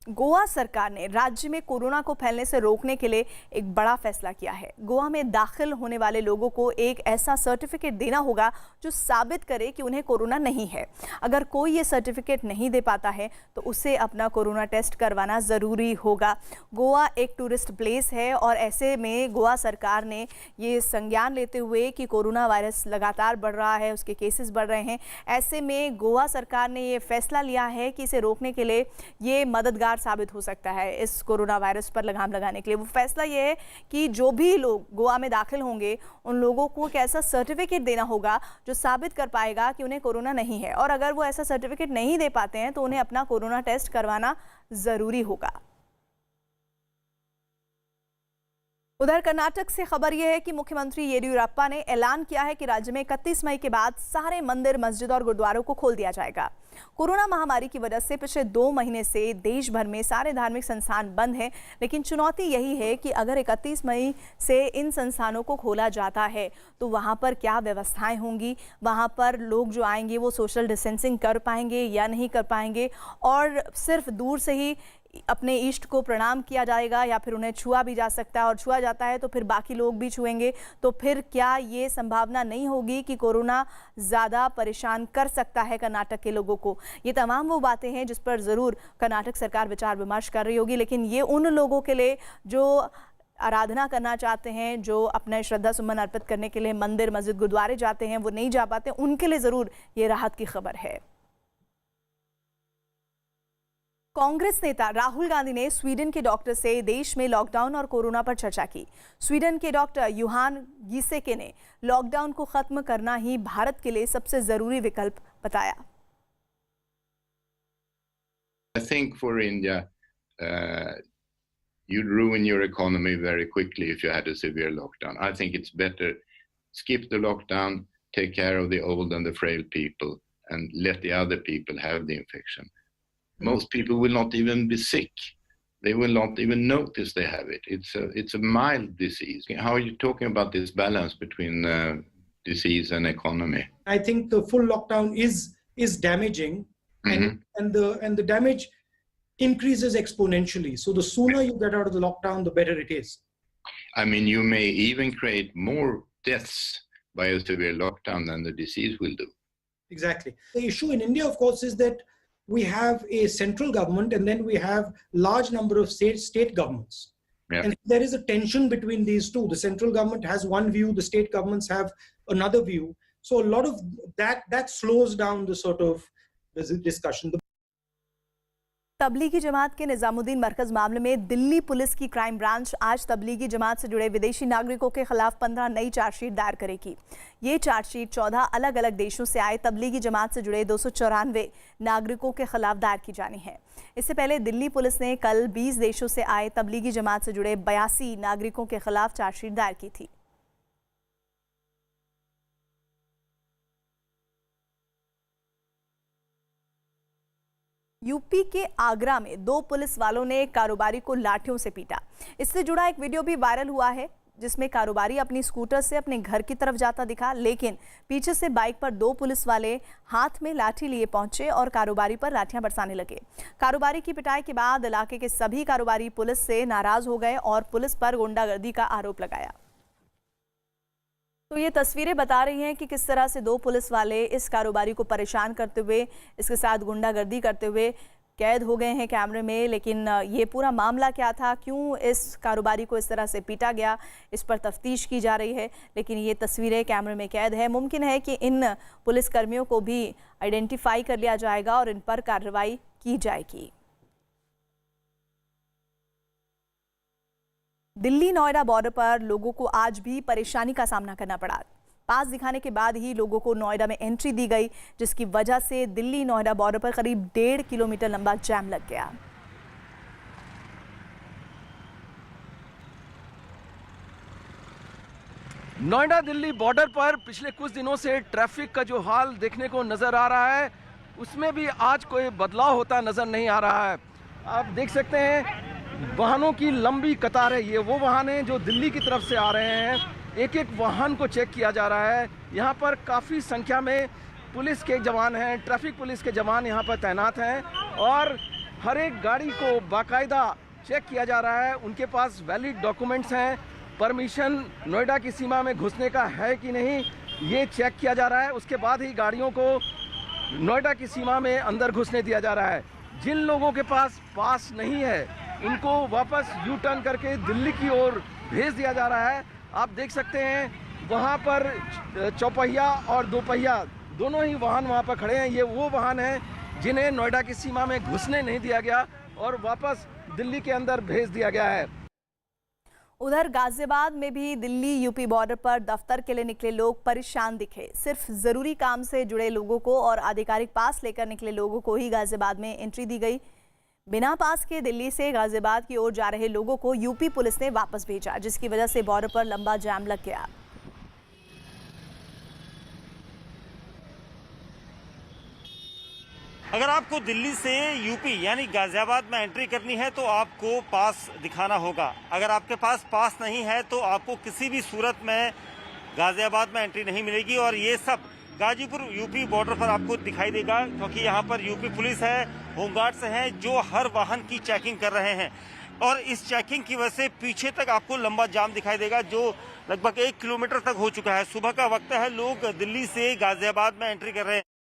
गोवा सरकार ने राज्य में कोरोना को फैलने से रोकने के लिए एक बड़ा फैसला किया है। गोवा में दाखिल होने वाले लोगों को एक ऐसा सर्टिफिकेट देना होगा जो साबित करे कि उन्हें कोरोना नहीं है। अगर कोई ये सर्टिफिकेट नहीं दे पाता है तो उसे अपना कोरोना टेस्ट करवाना ज़रूरी होगा। गोवा एक टूरिस्ट प्लेस है और ऐसे में गोवा सरकार ने ये संज्ञान लेते हुए कि कोरोना वायरस लगातार बढ़ रहा है, उसके केसेस बढ़ रहे हैं, ऐसे में गोवा सरकार ने ये फैसला लिया है कि इसे रोकने के लिए ये मददगार साबित हो सकता है इस कोरोना वायरस पर लगाम लगाने के लिए। वो फैसला ये है कि जो भी लोग गोवा में दाखिल होंगे उन लोगों को एक ऐसा सर्टिफिकेट देना होगा जो साबित कर पाएगा कि उन्हें कोरोना नहीं है, और अगर वो ऐसा सर्टिफिकेट नहीं दे पाते हैं तो उन्हें अपना कोरोना टेस्ट करवाना जरूरी होगा। उधर कर्नाटक से खबर यह है कि मुख्यमंत्री येदियुरप्पा ने ऐलान किया है कि राज्य में 31 मई के बाद सारे मंदिर, मस्जिद और गुरुद्वारों को खोल दिया जाएगा। कोरोना महामारी की वजह से पिछले 2 महीने से देश भर में सारे धार्मिक संस्थान बंद हैं, लेकिन चुनौती यही है कि अगर 31 मई से इन संस्थानों को खोला जाता है तो वहां पर क्या व्यवस्थाएं होंगी, वहां पर लोग जो आएंगे वो सोशल डिस्टेंसिंग कर पाएंगे या नहीं कर पाएंगे, और सिर्फ दूर से ही अपने इष्ट को प्रणाम किया जाएगा या फिर उन्हें छुआ भी जा सकता है, और छुआ जाता है तो फिर बाकी लोग भी छुएंगे, तो फिर क्या ये संभावना नहीं होगी कि कोरोना ज़्यादा परेशान कर सकता है कर्नाटक के लोगों को। ये तमाम वो बातें हैं जिस पर ज़रूर कर्नाटक सरकार विचार विमर्श कर रही होगी, लेकिन ये उन लोगों के लिए जो आराधना करना चाहते हैं, जो अपने श्रद्धा सुमन अर्पित करने के लिए मंदिर, मस्जिद, गुरुद्वारे जाते हैं, वो नहीं जा पाते, उनके लिए ज़रूर ये राहत की खबर है। कांग्रेस नेता राहुल गांधी ने स्वीडन के डॉक्टर से देश में लॉकडाउन और कोरोना पर चर्चा की। स्वीडन के डॉक्टर यूहान गीसेके ने लॉकडाउन को खत्म करना ही भारत के लिए सबसे जरूरी विकल्प बताया। I think for India, you'd ruin your economy very quickly if you had a severe lockdown. I think it's better skip the lockdown, take care of the old and the frail people, and let the other people have the infection. Most people will not even be sick. They will not even notice they have it. It's a mild disease. How are you talking about this balance between disease and economy? I think the full lockdown is damaging, and the damage increases exponentially. So the sooner you get out of the lockdown, the better it is. I mean, you may even create more deaths by a severe lockdown than the disease will do. Exactly. The issue in India, of course, is that we have a central government and then we have large number of state governments. Yeah. And there is a tension between these two. The central government has one view, the state governments have another view. So a lot of that slows down the sort of discussion. Tablighi Jamaat के निजामुद्दीन मरकज मामले में Delhi police की crime branch आज तबलीगी जमात से जुड़े विदेशी नागरिकों के खिलाफ 15 नई चार्जशीट दायर करेगी। ये चार्जशीट 14 अलग अलग देशों से आए तबलीगी जमात से जुड़े 294 नागरिकों के खिलाफ दायर की जानी है। इससे पहले दिल्ली पुलिस ने कल 20 देशों से आए तबलीगी जमात से जुड़े 82 नागरिकों के खिलाफ चार्जशीट दायर की थी। यूपी के आगरा में 2 पुलिस वालों ने कारोबारी को लाठियों से पीटा। इससे जुड़ा एक वीडियो भी वायरल हुआ है जिसमें कारोबारी अपनी स्कूटर से अपने घर की तरफ जाता दिखा, लेकिन पीछे से बाइक पर 2 पुलिस वाले हाथ में लाठी लिए पहुंचे और कारोबारी पर लाठियां बरसाने लगे। कारोबारी की पिटाई के बाद इलाके के सभी कारोबारी पुलिस से नाराज हो गए और पुलिस पर गुंडागर्दी का आरोप लगाया। तो ये तस्वीरें बता रही हैं कि किस तरह से 2 पुलिस वाले इस कारोबारी को परेशान करते हुए, इसके साथ गुंडागर्दी करते हुए कैद हो गए हैं कैमरे में। लेकिन ये पूरा मामला क्या था, क्यों इस कारोबारी को इस तरह से पीटा गया, इस पर तफ्तीश की जा रही है। लेकिन ये तस्वीरें कैमरे में कैद है। मुमकिन है कि इन पुलिसकर्मियों को भी आइडेंटिफाई कर लिया जाएगा और इन पर कार्रवाई की जाएगी। दिल्ली नोएडा बॉर्डर पर लोगों को आज भी परेशानी का सामना करना पड़ा। पास दिखाने के बाद ही लोगों को नोएडा में एंट्री दी गई, जिसकी वजह से दिल्ली नोएडा बॉर्डर पर करीब 1.5 किलोमीटर लंबा जैम लग गया। नोएडा दिल्ली बॉर्डर पर पिछले कुछ दिनों से ट्रैफिक का जो हाल देखने को नजर आ रहा है, उसमें भी आज कोई बदलाव होता नजर नहीं आ रहा है। आप देख सकते हैं वाहनों की लंबी कतार है। ये वो वाहन हैं जो दिल्ली की तरफ से आ रहे हैं। एक एक वाहन को चेक किया जा रहा है। यहाँ पर काफ़ी संख्या में पुलिस के जवान हैं, ट्रैफिक पुलिस के जवान यहाँ पर तैनात हैं और हर एक गाड़ी को बाकायदा चेक किया जा रहा है, उनके पास वैलिड डॉक्यूमेंट्स हैं, परमिशन नोएडा की सीमा में घुसने का है कि नहीं, ये चेक किया जा रहा है। उसके बाद ही गाड़ियों को नोएडा की सीमा में अंदर घुसने दिया जा रहा है। जिन लोगों के पास पास नहीं है उनको वापस यू टर्न करके दिल्ली की ओर भेज दिया जा रहा है। आप देख सकते हैं वहाँ पर चौपहिया और दोपहिया दोनों ही वाहन वहाँ पर खड़े हैं। ये वो वाहन हैं जिन्हें नोएडा की सीमा में घुसने नहीं दिया गया और वापस दिल्ली के अंदर भेज दिया गया है। उधर गाजियाबाद में भी दिल्ली यूपी बॉर्डर पर दफ्तर के लिए निकले लोग परेशान दिखे। सिर्फ जरूरी काम से जुड़े लोगों को और आधिकारिक पास लेकर निकले लोगों को ही गाजियाबाद में एंट्री दी गई। बिना पास के दिल्ली से गाजियाबाद की ओर जा रहे लोगों को यूपी पुलिस ने वापस भेजा, जिसकी वजह से बॉर्डर पर लंबा जाम लग गया। अगर आपको दिल्ली से यूपी यानी गाजियाबाद में एंट्री करनी है तो आपको पास दिखाना होगा। अगर आपके पास पास नहीं है तो आपको किसी भी सूरत में गाजियाबाद में एंट्री नहीं मिलेगी। और ये सब गाजीपुर यूपी बॉर्डर पर आपको दिखाई देगा, क्योंकि यहाँ पर यूपी पुलिस है, होमगार्ड्स हैं जो हर वाहन की चेकिंग कर रहे हैं। और इस चेकिंग की वजह से पीछे तक आपको लंबा जाम दिखाई देगा जो लगभग 1 किलोमीटर तक हो चुका है। सुबह का वक्त है, लोग दिल्ली से गाजियाबाद में एंट्री कर रहे हैं।